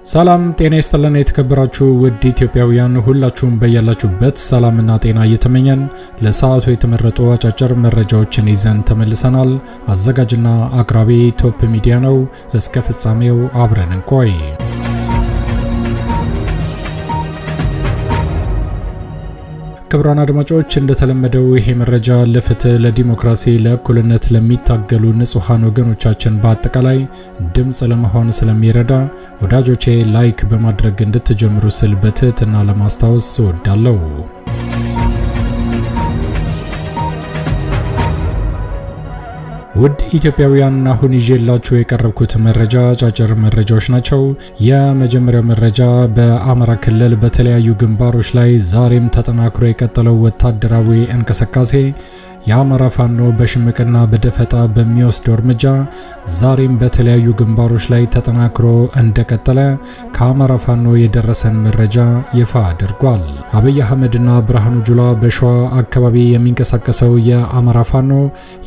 ሰላም ጤና ይስጥልን የተከበራችሁ ውድ ኢትዮጵያውያን ሁላችሁም በያላችሁበት ሰላምና ጤና እየተመኘን ለሰዓቱ የተመረጡ አጫጭር መረጃዎችን ይዘን ተመልሰናል። አዘጋጅና አቅራቢ ቶፕ ሚዲያ ነው። እስከ ፍጻሜው አብረን እንቆይ። ክቡራን አድማጮች እንደተለመደው ይሄ መረጃ ለፍትህ፣ ለዲሞክራሲ፣ ለእኩልነት ለሚታገሉ ንጹሃን ወገኖቻችን በአጠቃላይ ድምጽ ለመሆን ስለሚረዳ ወዳጆቼ ላይክ በማድረግ እንድትጀምሩ ስል በትህትና ለማስታወስ እወዳለሁ። ውድ ኢትዮጵያውያን አሁን ይዤላችሁ የቀረብኩት መረጃ አጫጭር መረጃዎች ናቸው። የመጀመሪያው መረጃ በአማራ ክልል በተለያዩ ግንባሮች ላይ ዛሬም ተጠናክሮ የቀጠለው ወታደራዊ እንቅስቃሴ የአማራ ፋኖ በሽምቅና በደፈጣ በሚወስደው እርምጃ ዛሬም በተለያዩ ግንባሮች ላይ ተጠናክሮ እንደቀጠለ ከአማራ ፋኖ የደረሰን መረጃ ይፋ አድርጓል። አብይ አህመድና ብርሃኑ ጁላ በሸዋ አካባቢ የሚንቀሳቀሰው የአማራ ፋኖ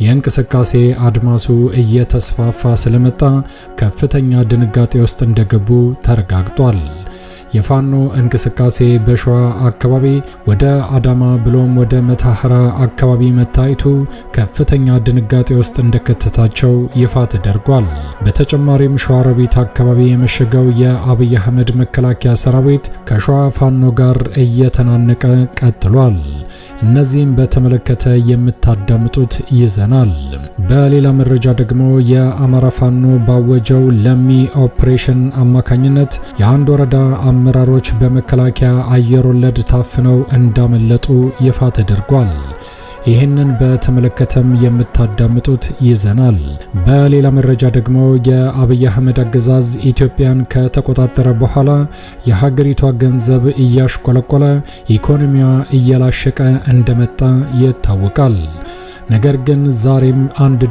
የእንቅስቃሴ አድማሱ እየተስፋፋ ስለመጣ ከፍተኛ ድንጋጤ ውስጥ እንደገቡ ተረጋግጧል። የፋኖ እንቅስቃሴ በሸዋ አካባቢ ወደ አዳማ ብሎም ወደ መታህራ አካባቢ መታየቱ ከፍተኛ ድንጋጤ ውስጥ እንደከተታቸው ይፋ ተደርጓል። በተጨማሪም ሸዋሮቢት አካባቢ የመሸገው የአብይ አህመድ መከላከያ ሰራዊት ከሸዋ ፋኖ ጋር እየተናነቀ ቀጥሏል። እነዚህም በተመለከተ የምታዳምጡት ይዘናል። በሌላ መረጃ ደግሞ የአማራ ፋኖ ባወጀው ለሚ ኦፕሬሽን አማካኝነት የአንድ ወረዳ አመራሮች በመከላከያ አየር ወለድ ታፍነው እንዳመለጡ ይፋ ተደርጓል። ይህንን በተመለከተም የምታዳምጡት ይዘናል። በሌላ መረጃ ደግሞ የአብይ አህመድ አገዛዝ ኢትዮጵያን ከተቆጣጠረ በኋላ የሀገሪቷ ገንዘብ እያሽቆለቆለ ኢኮኖሚዋ እያላሸቀ እንደመጣ ይታወቃል። ነገር ግን ዛሬም $1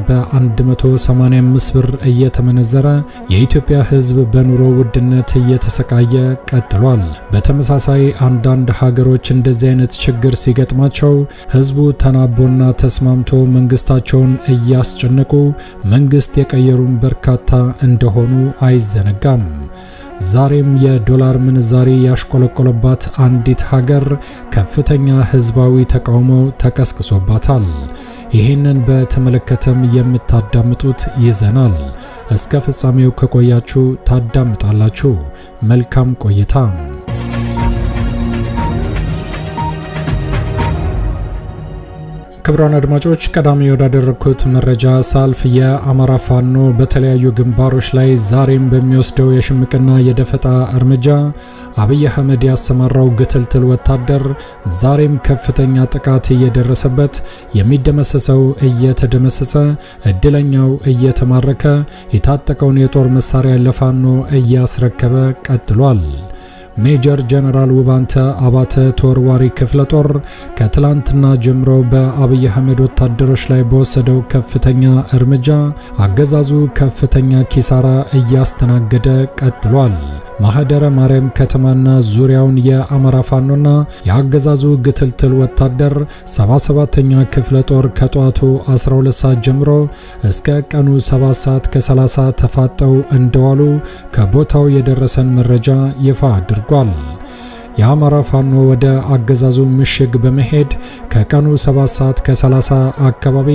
በ185 ብር እየተመነዘረ የኢትዮጵያ ሕዝብ በኑሮ ውድነት እየተሰቃየ ቀጥሏል። በተመሳሳይ አንዳንድ ሀገሮች እንደዚህ አይነት ችግር ሲገጥማቸው ሕዝቡ ተናቦና ተስማምቶ መንግስታቸውን እያስጨነቁ መንግስት የቀየሩን በርካታ እንደሆኑ አይዘነጋም። ዛሬም የዶላር ምንዛሪ ያሽቆለቆለባት አንዲት ሀገር ከፍተኛ ህዝባዊ ተቃውሞ ተቀስቅሶባታል። ይህንን በተመለከተም የምታዳምጡት ይዘናል። እስከ ፍጻሜው ከቆያችሁ ታዳምጣላችሁ። መልካም ቆይታ። ክቡራን አድማጮች ቀዳሚ ወዳደረኩት መረጃ ሳልፍ የአማራ ፋኖ በተለያዩ ግንባሮች ላይ ዛሬም በሚወስደው የሽምቅና የደፈጣ እርምጃ አብይ አህመድ ያሰማራው ግትልትል ወታደር ዛሬም ከፍተኛ ጥቃት እየደረሰበት፣ የሚደመሰሰው እየተደመሰሰ፣ እድለኛው እየተማረከ፣ የታጠቀውን የጦር መሳሪያ ለፋኖ እያስረከበ ቀጥሏል። ሜጀር ጀነራል ውባንተ አባተ ተወርዋሪ ክፍለ ጦር ከትላንትና ጀምሮ በአብይ አህመድ ወታደሮች ላይ በወሰደው ከፍተኛ እርምጃ አገዛዙ ከፍተኛ ኪሳራ እያስተናገደ ቀጥሏል። ማህደረ ማርያም ከተማና ዙሪያውን የአማራ ፋኖና የአገዛዙ ግትልትል ወታደር 77ኛ ክፍለ ጦር ከጧቱ 12 ሰዓት ጀምሮ እስከ ቀኑ 7 ሰዓት ከ30 ተፋጠው እንደዋሉ ከቦታው የደረሰን መረጃ ይፋ አድርጓል። የአማራ ፋኖ ወደ አገዛዙ ምሽግ በመሄድ ከቀኑ 7 ሰዓት ከ30 አካባቢ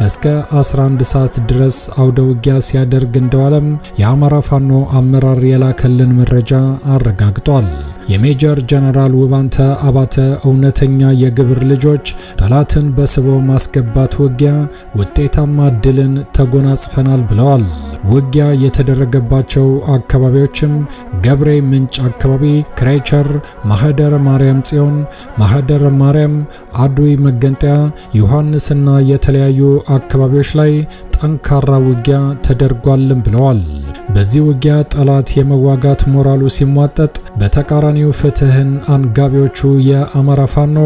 እስከ 11 ሰዓት ድረስ አውደ ውጊያ ሲያደርግ እንደዋለም የአማራ ፋኖ አመራር የላከልን መረጃ አረጋግጧል። የሜጀር ጀነራል ውባንተ አባተ እውነተኛ የግብር ልጆች ጠላትን በስቦ ማስገባት ውጊያ ውጤታማ ድልን ተጎናጽፈናል ብለዋል። ውጊያ የተደረገባቸው አካባቢዎችም ገብሬ ምንጭ አካባቢ፣ ክሬቸር፣ ማህደረ ማርያም ጽዮን፣ ማህደረ ማርያም፣ አዱይ መገንጠያ፣ ዮሐንስና የተለያዩ አካባቢዎች ላይ ጠንካራ ውጊያ ተደርጓልም ብለዋል። በዚህ ውጊያ ጠላት የመዋጋት ሞራሉ ሲሟጠጥ፣ በተቃራኒው ፍትህን አንጋቢዎቹ የአማራ ፋኖ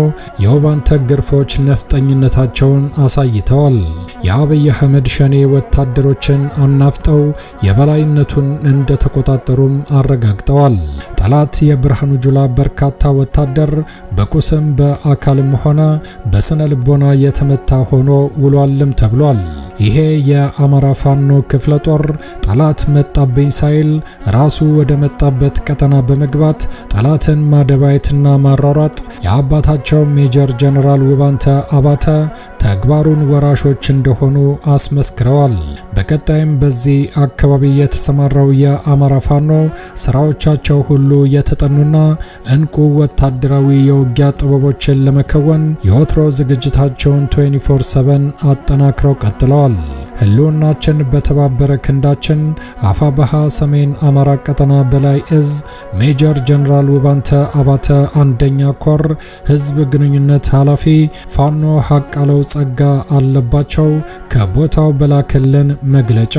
የውባንተ ግርፎች ነፍጠኝነታቸውን አሳይተዋል። የአብይ አህመድ ሸኔ ወታደሮችን አናፍጠው የበላይነቱን እንደተቆጣጠሩም አረጋግጠዋል። ጠላት የብርሃኑ ጁላ በርካታ ወታደር በቁስም በአካልም ሆነ በስነ ልቦና የተመታ ሆኖ ውሏልም ተብሏል። ይሄ የአማራ ፋኖ ክፍለ ጦር ጠላት መጣብኝ ሳይል ራሱ ወደ መጣበት ቀጠና በመግባት ጠላትን ማደባየትና ማሯሯጥ የአባታቸው ሜጀር ጀነራል ውባንተ አባተ ተግባሩን ወራሾች እንደሆኑ አስመስክረዋል። በቀጣይም በዚህ አካባቢ የተሰማራው የአማራ ፋኖ ስራዎቻቸው ሁሉ የተጠኑና እንቁ ወታደራዊ የውጊያ ጥበቦችን ለመከወን የወትሮ ዝግጅታቸውን 24/7 አጠናክረው ቀጥለዋል። ህልውናችን በተባበረ ክንዳችን አፋባሃ ሰሜን አማራ ቀጠና በላይ እዝ ሜጀር ጀነራል ውባንተ አባተ አንደኛ ኮር ህዝብ ግንኙነት ኃላፊ ፋኖ ሀቃለው ጸጋ አለባቸው ከቦታው በላከልን መግለጫ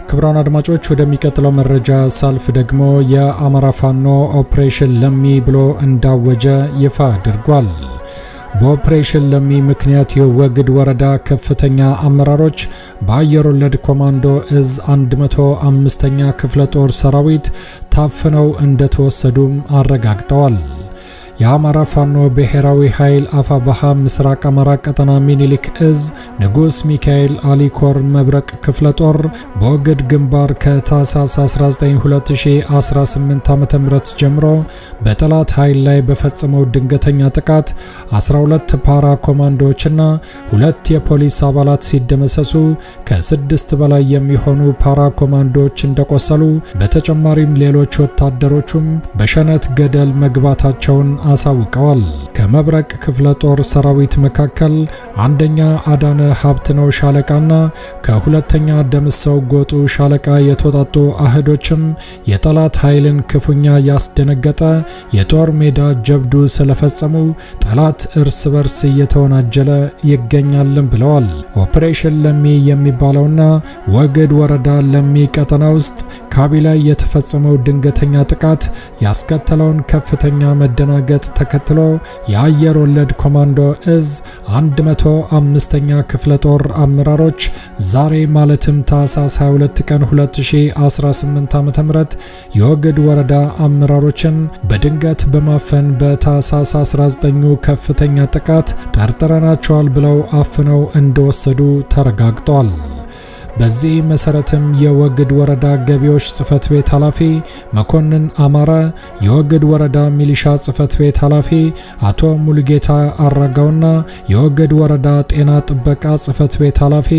ክብራን አድማጮች ወደሚቀጥለው መረጃ ሳልፍ ደግሞ የአማራ ፋኖ ኦፕሬሽን ለሚ ብሎ እንዳወጀ ይፋ አድርጓል። በኦፕሬሽን ለሚ ምክንያት የወግድ ወረዳ ከፍተኛ አመራሮች በአየር ወለድ ኮማንዶ እዝ 105ኛ ክፍለ ጦር ሰራዊት ታፍነው እንደተወሰዱም አረጋግጠዋል። የአማራ ፋኖ ብሔራዊ ኃይል አፋባሃ ምስራቅ አማራ ቀጠና ሚኒሊክ እዝ ንጉስ ሚካኤል አሊኮር መብረቅ ክፍለ ጦር በወግድ ግንባር ከታህሳስ 19 2018 ዓ.ም ጀምሮ በጠላት ኃይል ላይ በፈጸመው ድንገተኛ ጥቃት 12 ፓራ ኮማንዶዎችና 2 የፖሊስ አባላት ሲደመሰሱ ከ6 በላይ የሚሆኑ ፓራ ኮማንዶዎች እንደቆሰሉ በተጨማሪም ሌሎች ወታደሮቹም በሸነት ገደል መግባታቸውን አሳውቀዋል። ከመብረቅ ክፍለ ጦር ሰራዊት መካከል አንደኛ አዳነ ሀብትነው ሻለቃና ከሁለተኛ ደምሰው ጎጡ ሻለቃ የተወጣጡ አህዶችም የጠላት ኃይልን ክፉኛ ያስደነገጠ የጦር ሜዳ ጀብዱ ስለፈጸሙ ጠላት እርስ በርስ እየተወናጀለ ይገኛልም ብለዋል። ኦፕሬሽን ለሚ የሚባለውና ወግድ ወረዳ ለሚ ቀጠና ውስጥ ካቢ ላይ የተፈጸመው ድንገተኛ ጥቃት ያስከተለውን ከፍተኛ መደናገጥ ተከትሎ የአየር ወለድ ኮማንዶ እዝ 105ኛ ክፍለ ጦር አመራሮች ዛሬ ማለትም ታህሳስ 22 ቀን 2018 ዓ.ም የወግድ ወረዳ አመራሮችን በድንገት በማፈን በታህሳስ 19 ከፍተኛ ጥቃት ጠርጥረናቸዋል ብለው አፍነው እንደወሰዱ ተረጋግጧል። በዚህ መሰረትም የወግድ ወረዳ ገቢዎች ጽፈት ቤት ኃላፊ መኮንን አማረ፣ የወግድ ወረዳ ሚሊሻ ጽፈት ቤት ኃላፊ አቶ ሙሉጌታ አራጋውና የወግድ ወረዳ ጤና ጥበቃ ጽፈት ቤት ኃላፊ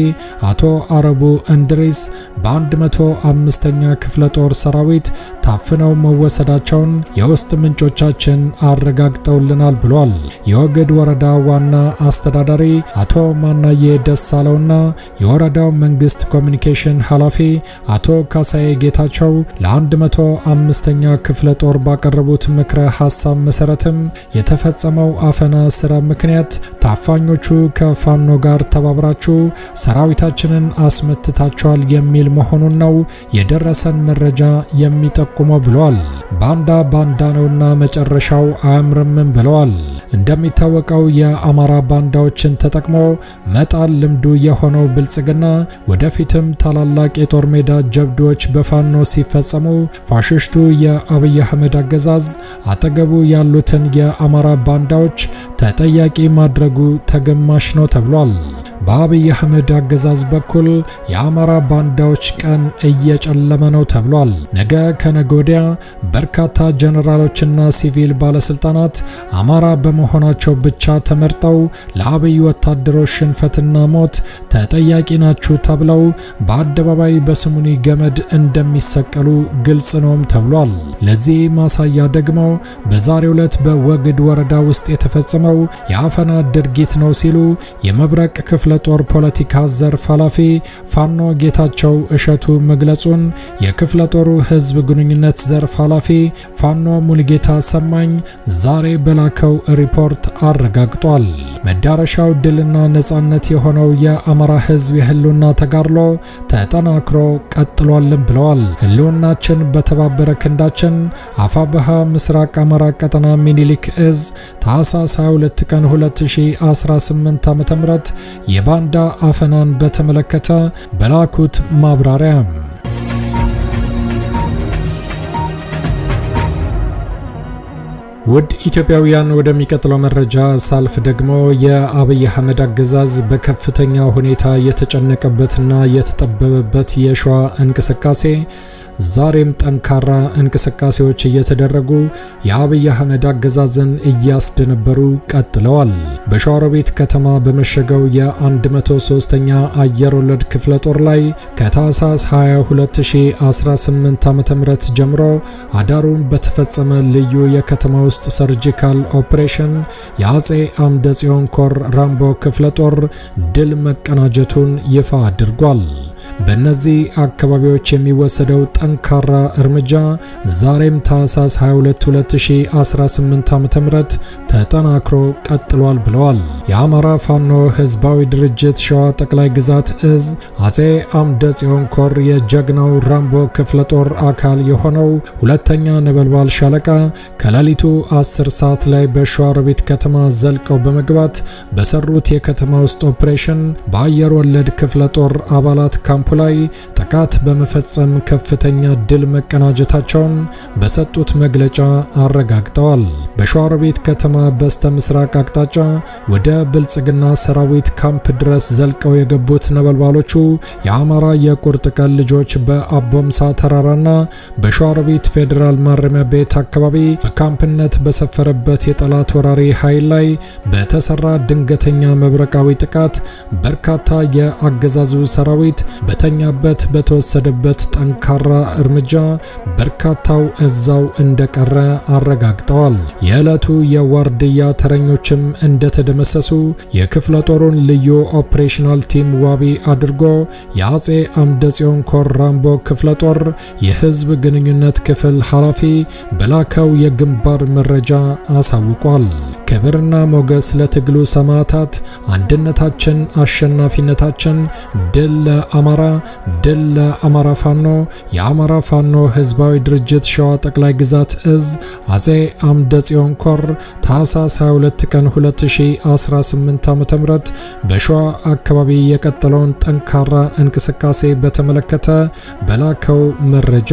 አቶ አረቡ እንድሪስ በ105ኛ ክፍለ ጦር ሰራዊት ታፍነው መወሰዳቸውን የውስጥ ምንጮቻችን አረጋግጠውልናል ብሏል። የወግድ ወረዳ ዋና አስተዳዳሪ አቶ ማናዬ ደሳለውና የወረዳው መንግስት ኮሚኒኬሽን ኃላፊ አቶ ካሳዬ ጌታቸው ለ105ኛ ክፍለ ጦር ባቀረቡት ምክረ ሐሳብ መሰረትም የተፈጸመው አፈና ስራ ምክንያት ታፋኞቹ ከፋኖ ጋር ተባብራችሁ ሰራዊታችንን አስመትታቸዋል የሚል መሆኑን ነው የደረሰን መረጃ የሚጠቁመው ብለዋል። ባንዳ ነውና መጨረሻው አያምርም ብለዋል። እንደሚታወቀው የአማራ ባንዳዎችን ተጠቅሞ መጣል ልምዱ የሆነው ብልጽግና ወደፊትም ታላላቅ የጦር ሜዳ ጀብዶች በፋኖ ሲፈጸሙ ፋሽስቱ የአብይ አህመድ አገዛዝ አጠገቡ ያሉትን የአማራ ባንዳዎች ተጠያቂ ማድረጉ ተገማሽ ነው ተብሏል። በአብይ አህመድ አገዛዝ በኩል የአማራ ባንዳዎች ቀን እየጨለመ ነው ተብሏል። ነገ ከነገወዲያ በርካታ ጀነራሎችና ሲቪል ባለስልጣናት አማራ በመሆናቸው ብቻ ተመርጠው ለአብይ ወታደሮች ሽንፈትና ሞት ተጠያቂ ናችሁ ተብለው በአደባባይ በስሙኒ ገመድ እንደሚሰቀሉ ግልጽ ነውም ተብሏል። ለዚህ ማሳያ ደግሞ በዛሬው ዕለት በወግድ ወረዳ ውስጥ የተፈጸመው የአፈና ድርጊት ነው ሲሉ የመብረቅ ክፍለ ጦር ፖለቲካ ዘርፍ ኃላፊ ፋኖ ጌታቸው እሸቱ መግለጹን የክፍለ ጦሩ ህዝብ ግንኙነት ዘርፍ ኃላፊ ፋኖ ሙሉጌታ ሰማኝ ዛሬ በላከው ሪፖርት አረጋግጧል። መዳረሻው ድልና ነጻነት የሆነው የአማራ ህዝብ የህልውና ተጋድሎ ተጠናክሮ ቀጥሏልም ብለዋል። ህልውናችን በተባበረ ክንዳችን አፋብሃ ምስራቅ አማራ ቀጠና ሚኒሊክ እዝ ታህሳስ 22 ቀን 2018 ዓ.ም የባንዳ አፈናን በተመለከተ በላኩት ማብራሪያ ውድ ኢትዮጵያውያን ወደሚቀጥለው መረጃ ሳልፍ ደግሞ የአብይ አህመድ አገዛዝ በከፍተኛ ሁኔታ የተጨነቀበትና የተጠበበበት የሸዋ እንቅስቃሴ ዛሬም ጠንካራ እንቅስቃሴዎች እየተደረጉ የአብይ አህመድ አገዛዝን እያስደነበሩ ቀጥለዋል። በሸዋሮቢት ከተማ በመሸገው የ103ኛ አየር ወለድ ክፍለ ጦር ላይ ከታህሳስ 22 2018 ዓ.ም ጀምሮ አዳሩን በተፈጸመ ልዩ የከተማ ውስጥ ሰርጂካል ኦፕሬሽን የአጼ አምደ ጽዮን ኮር ራምቦ ክፍለ ጦር ድል መቀናጀቱን ይፋ አድርጓል። በእነዚህ አካባቢዎች የሚወሰደው ጠንካራ እርምጃ ዛሬም ታህሳስ 22 2018 ዓ.ም ተጠናክሮ ቀጥሏል ብለዋል። የአማራ ፋኖ ህዝባዊ ድርጅት ሸዋ ጠቅላይ ግዛት እዝ አጼ አምደ ጽዮን ኮር የጀግናው ራምቦ ክፍለ ጦር አካል የሆነው ሁለተኛ ነበልባል ሻለቃ ከሌሊቱ 10 ሰዓት ላይ በሸዋሮቢት ከተማ ዘልቀው በመግባት በሰሩት የከተማ ውስጥ ኦፕሬሽን በአየር ወለድ ክፍለ ጦር አባላት ካምፑ ላይ ጥቃት በመፈጸም ከፍተኛ ድል መቀናጀታቸውን በሰጡት መግለጫ አረጋግጠዋል። በሸዋሮቢት ከተማ በስተ ምስራቅ አቅጣጫ ወደ ብልጽግና ሰራዊት ካምፕ ድረስ ዘልቀው የገቡት ነበልባሎቹ የአማራ የቁርጥ ቀን ልጆች በአቦምሳ ተራራና በሸዋሮቢት ፌዴራል ማረሚያ ቤት አካባቢ በካምፕነት በሰፈረበት የጠላት ወራሪ ኃይል ላይ በተሰራ ድንገተኛ መብረቃዊ ጥቃት በርካታ የአገዛዙ ሰራዊት በተኛበት በተወሰደበት ጠንካራ እርምጃ በርካታው እዛው እንደቀረ አረጋግጠዋል። የዕለቱ የዋርድያ ተረኞችም እንደተደመሰሱ የክፍለ ጦሩን ልዩ ኦፕሬሽናል ቲም ዋቢ አድርጎ የአጼ አምደ ጽዮን ኮር ራምቦ ክፍለ ጦር የህዝብ ግንኙነት ክፍል ኃላፊ በላከው የግንባር መረጃ አሳውቋል። ክብርና ሞገስ ለትግሉ ሰማዕታት፣ አንድነታችን አሸናፊነታችን፣ ድል ለአማራ፣ ድል ለአማራ ፋኖ። የአማራ ፋኖ ህዝባዊ ድርጅት ሸዋ ጠቅላይ ግዛት እዝ አጼ አምደ ጽዮን ኮር ታህሳስ 22 ቀን 2018 ዓ.ም በሸዋ አካባቢ የቀጠለውን ጠንካራ እንቅስቃሴ በተመለከተ በላከው መረጃ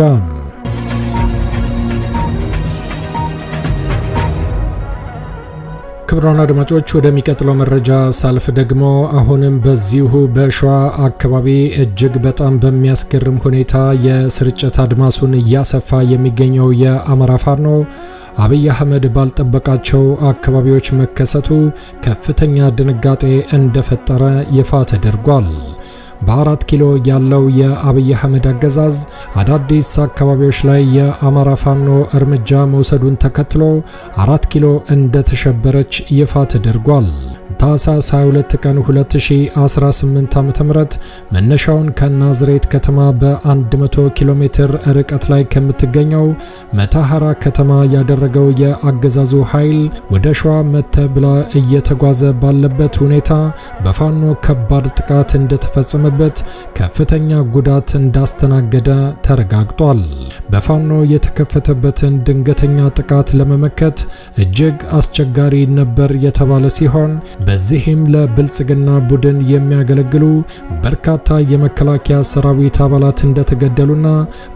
ክቡራን አድማጮች ወደሚቀጥለው መረጃ ሳልፍ ደግሞ አሁንም በዚሁ በሸዋ አካባቢ እጅግ በጣም በሚያስገርም ሁኔታ የስርጭት አድማሱን እያሰፋ የሚገኘው የአማራ ፋኖ አብይ አህመድ ባልጠበቃቸው አካባቢዎች መከሰቱ ከፍተኛ ድንጋጤ እንደፈጠረ ይፋ ተደርጓል። በ4 ኪሎ ያለው የአብይ አህመድ አገዛዝ አዳዲስ አካባቢዎች ላይ የአማራ ፋኖ እርምጃ መውሰዱን ተከትሎ 4 ኪሎ እንደተሸበረች ይፋ ተደርጓል። ታህሳስ 22 ቀን 2018 ዓ.ም መነሻውን ከናዝሬት ከተማ በ100 ኪሎ ሜትር ርቀት ላይ ከምትገኘው መታሃራ ከተማ ያደረገው የአገዛዙ ኃይል ወደ ሸዋ መተብላ እየተጓዘ ባለበት ሁኔታ በፋኖ ከባድ ጥቃት እንደተፈጸመበት ከፍተኛ ጉዳት እንዳስተናገደ ተረጋግጧል። በፋኖ የተከፈተበትን ድንገተኛ ጥቃት ለመመከት እጅግ አስቸጋሪ ነበር የተባለ ሲሆን በዚህም ለብልጽግና ቡድን የሚያገለግሉ በርካታ የመከላከያ ሰራዊት አባላት እንደተገደሉና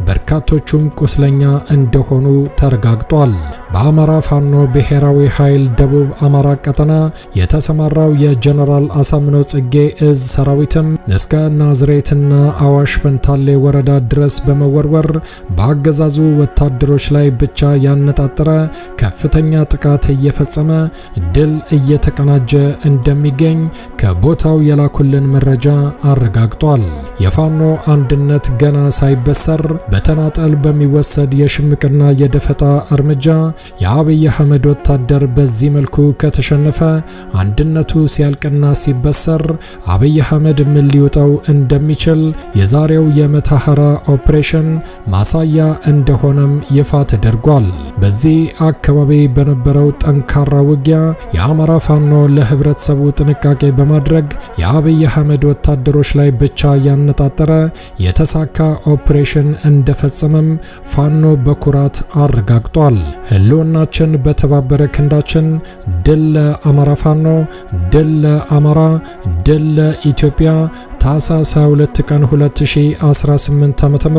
በርካቶቹም ቁስለኛ እንደሆኑ ተረጋግጧል። በአማራ ፋኖ ብሔራዊ ኃይል ደቡብ አማራ ቀጠና የተሰማራው የጀነራል አሳምነው ጽጌ እዝ ሰራዊትም እስከ ናዝሬትና አዋሽ ፈንታሌ ወረዳ ድረስ በመወርወር በአገዛዙ ወታደሮች ላይ ብቻ ያነጣጠረ ከፍተኛ ጥቃት እየፈጸመ ድል እየተቀናጀ እንደሚገኝ ከቦታው የላኩልን መረጃ አረጋግጧል። የፋኖ አንድነት ገና ሳይበሰር በተናጠል በሚወሰድ የሽምቅና የደፈጣ እርምጃ የአብይ አህመድ ወታደር በዚህ መልኩ ከተሸነፈ አንድነቱ ሲያልቅና ሲበሰር አብይ አህመድ ምን ሊውጠው እንደሚችል የዛሬው የመታሃራ ኦፕሬሽን ማሳያ እንደሆነም ይፋ ተደርጓል። በዚህ አካባቢ በነበረው ጠንካራ ውጊያ የአማራ ፋኖ ለህብረተሰቡ ጥንቃቄ በማድረግ የአብይ አህመድ ወታደሮች ላይ ብቻ ያነጣጠረ የተሳካ ኦፕሬሽን እንደፈጸመም ፋኖ በኩራት አረጋግጧል። ህልውናችን በተባበረ ክንዳችን። ድል ለአማራ ፋኖ፣ ድል ለአማራ፣ ድል ለኢትዮጵያ። ታኅሳስ 22 ቀን 2018 ዓ.ም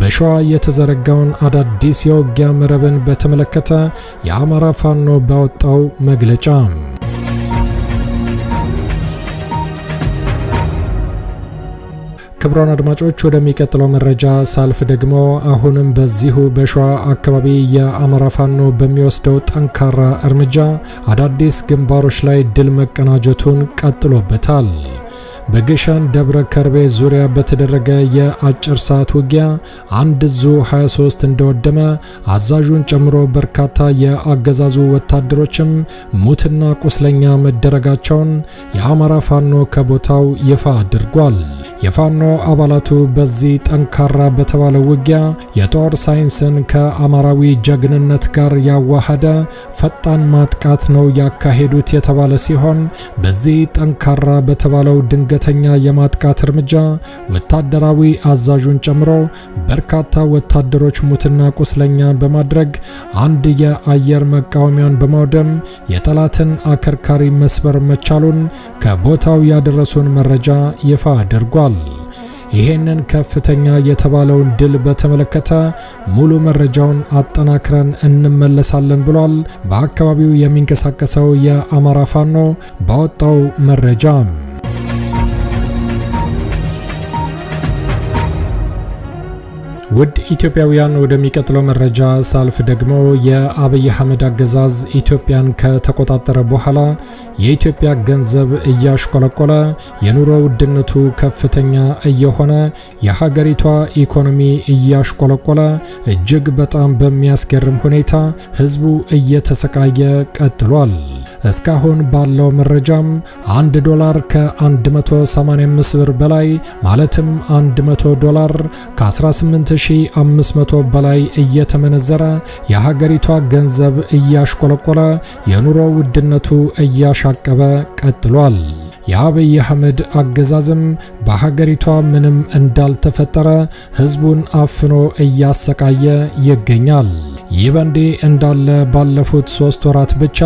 በሸዋ የተዘረጋውን አዳዲስ የውጊያ መረብን በተመለከተ የአማራ ፋኖ ባወጣው መግለጫ ክቡራን አድማጮች ወደሚቀጥለው መረጃ ሳልፍ ደግሞ አሁንም በዚሁ በሸዋ አካባቢ የአማራ ፋኖ በሚወስደው ጠንካራ እርምጃ አዳዲስ ግንባሮች ላይ ድል መቀናጀቱን ቀጥሎበታል። በግሸን ደብረ ከርቤ ዙሪያ በተደረገ የአጭር ሰዓት ውጊያ አንድ ዙ 23 እንደወደመ አዛዡን ጨምሮ በርካታ የአገዛዙ ወታደሮችም ሙትና ቁስለኛ መደረጋቸውን የአማራ ፋኖ ከቦታው ይፋ አድርጓል። የፋኖ አባላቱ በዚህ ጠንካራ በተባለው ውጊያ የጦር ሳይንስን ከአማራዊ ጀግንነት ጋር ያዋሃደ ፈጣን ማጥቃት ነው ያካሄዱት የተባለ ሲሆን በዚህ ጠንካራ በተባለው ድንገተኛ የማጥቃት እርምጃ ወታደራዊ አዛዡን ጨምሮ በርካታ ወታደሮች ሙትና ቁስለኛ በማድረግ አንድ የአየር መቃወሚያን በማውደም የጠላትን አከርካሪ መስበር መቻሉን ከቦታው ያደረሱን መረጃ ይፋ አድርጓል። ይሄንን ከፍተኛ የተባለውን ድል በተመለከተ ሙሉ መረጃውን አጠናክረን እንመለሳለን ብሏል። በአካባቢው የሚንቀሳቀሰው የአማራ ፋኖ ባወጣው መረጃ ውድ ኢትዮጵያውያን ወደሚቀጥለው መረጃ ሳልፍ ደግሞ የአብይ አህመድ አገዛዝ ኢትዮጵያን ከተቆጣጠረ በኋላ የኢትዮጵያ ገንዘብ እያሽቆለቆለ የኑሮ ውድነቱ ከፍተኛ እየሆነ የሀገሪቷ ኢኮኖሚ እያሽቆለቆለ እጅግ በጣም በሚያስገርም ሁኔታ ህዝቡ እየተሰቃየ ቀጥሏል። እስካሁን ባለው መረጃም $1 ከ185 ብር በላይ ማለትም $100 ከ18500 በላይ እየተመነዘረ የሀገሪቷ ገንዘብ እያሽቆለቆለ የኑሮ ውድነቱ እያሻቀበ ቀጥሏል። የአብይ አህመድ አገዛዝም በሀገሪቷ ምንም እንዳልተፈጠረ ህዝቡን አፍኖ እያሰቃየ ይገኛል። ይህ በእንዲህ እንዳለ ባለፉት 3 ወራት ብቻ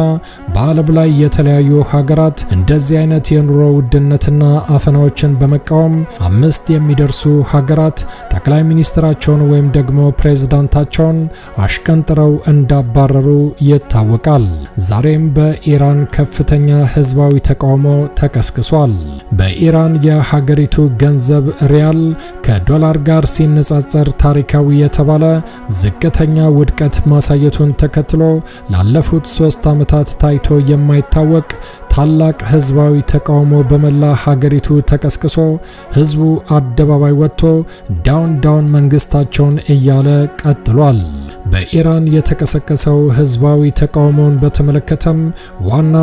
በዓለም ላይ የተለያዩ ሀገራት እንደዚህ አይነት የኑሮ ውድነትና አፈናዎችን በመቃወም 5 የሚደርሱ ሀገራት ጠቅላይ ሚኒስትራቸውን ወይም ደግሞ ፕሬዝዳንታቸውን አሽቀንጥረው እንዳባረሩ ይታወቃል። ዛሬም በኢራን ከፍተኛ ህዝባዊ ተቃውሞ ተቀስቅሷል። በኢራን የሀገሪቱ ገንዘብ ሪያል ከዶላር ጋር ሲነጻጸር ታሪካዊ የተባለ ዝቅተኛ ውድቀት ማሳየቱን ተከትሎ ላለፉት 3 ዓመታት ታይቶ የማይታወቅ ታላቅ ህዝባዊ ተቃውሞ በመላ ሀገሪቱ ተቀስቅሶ ህዝቡ አደባባይ ወጥቶ ዳውን መንግስታቸውን እያለ ቀጥሏል። በኢራን የተቀሰቀሰው ህዝባዊ ተቃውሞን በተመለከተም ዋና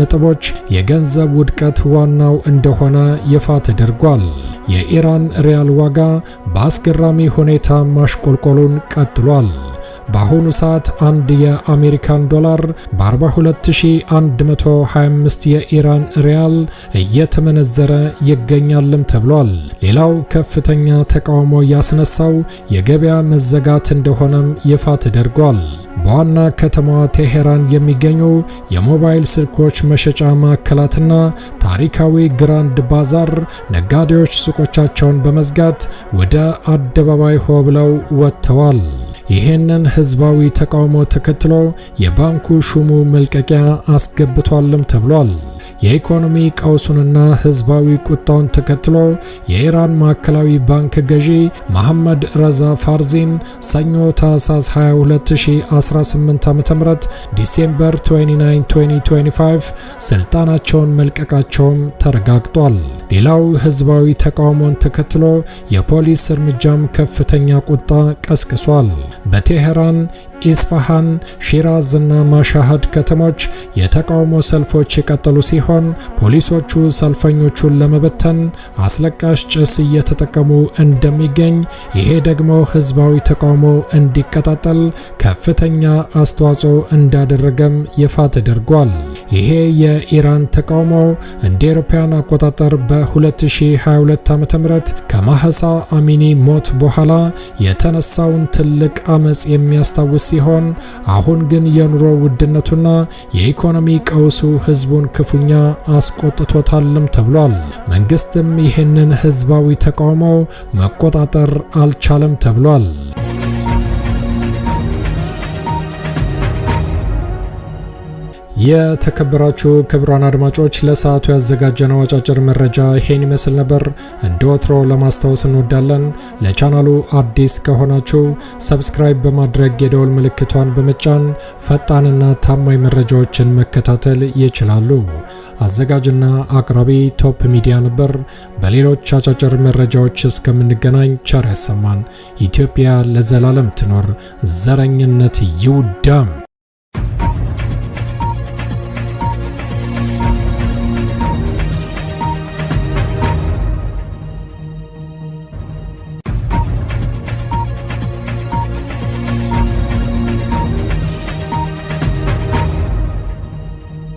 ነጥቦች የገንዘብ ውድቀት ዋናው እንደሆነ ይፋ ተደርጓል። የኢራን ሪያል ዋጋ በአስገራሚ ሁኔታ ማሽቆልቆሉን ቀጥሏል። በአሁኑ ሰዓት አንድ የአሜሪካን ዶላር በ42125 የኢራን ሪያል እየተመነዘረ ይገኛልም ተብሏል። ሌላው ከፍተኛ ተቃውሞ ያስነሳው የገበያ መዘጋት እንደሆነም ይፋ ተደርጓል። በዋና ከተማዋ ቴሄራን የሚገኙ የሞባይል ስልኮች መሸጫ ማዕከላትና ታሪካዊ ግራንድ ባዛር ነጋዴዎች ሱቆቻቸውን በመዝጋት ወደ አደባባይ ሆ ብለው ወጥተዋል። ይህንን ህዝባዊ ተቃውሞ ተከትሎ የባንኩ ሹሙ መልቀቂያ አስገብቷልም ተብሏል። የኢኮኖሚ ቀውሱንና ህዝባዊ ቁጣውን ተከትሎ የኢራን ማዕከላዊ ባንክ ገዢ መሐመድ ረዛ ፋርዚን ሰኞ ታኅሳስ 22 2018 ዓ.ም ዲሴምበር 29 2025 ስልጣናቸውን መልቀቃቸውም ተረጋግጧል። ሌላው ህዝባዊ ተቃውሞን ተከትሎ የፖሊስ እርምጃም ከፍተኛ ቁጣ ቀስቅሷል። በቴሄራን ኢስፋሃን፣ ሺራዝ እና ማሻሃድ ከተሞች የተቃውሞ ሰልፎች የቀጠሉ ሲሆን ፖሊሶቹ ሰልፈኞቹን ለመበተን አስለቃሽ ጭስ እየተጠቀሙ እንደሚገኝ፣ ይሄ ደግሞ ህዝባዊ ተቃውሞ እንዲቀጣጠል ከፍተኛ አስተዋጽኦ እንዳደረገም ይፋ ተደርጓል። ይሄ የኢራን ተቃውሞ እንደ አውሮፓውያን አቆጣጠር በ2022 ዓ.ም ከማህሳ አሚኒ ሞት በኋላ የተነሳውን ትልቅ አመጽ የሚያስታውስ ሲሆን አሁን ግን የኑሮ ውድነቱና የኢኮኖሚ ቀውሱ ህዝቡን ክፉኛ አስቆጥቶታልም ተብሏል። መንግስትም ይህንን ህዝባዊ ተቃውሞ መቆጣጠር አልቻለም ተብሏል። የተከበራችሁ ክቡራን አድማጮች ለሰዓቱ ያዘጋጀነው አጫጭር መረጃ ይሄን ይመስል ነበር። እንደ ወትሮ ለማስታወስ እንወዳለን ለቻናሉ አዲስ ከሆናችሁ ሰብስክራይብ በማድረግ የደወል ምልክቷን በመጫን ፈጣንና ታማኝ መረጃዎችን መከታተል ይችላሉ። አዘጋጅና አቅራቢ ቶፕ ሚዲያ ነበር። በሌሎች አጫጭር መረጃዎች እስከምንገናኝ ቸር ያሰማን። ኢትዮጵያ ለዘላለም ትኖር። ዘረኝነት ይውደም።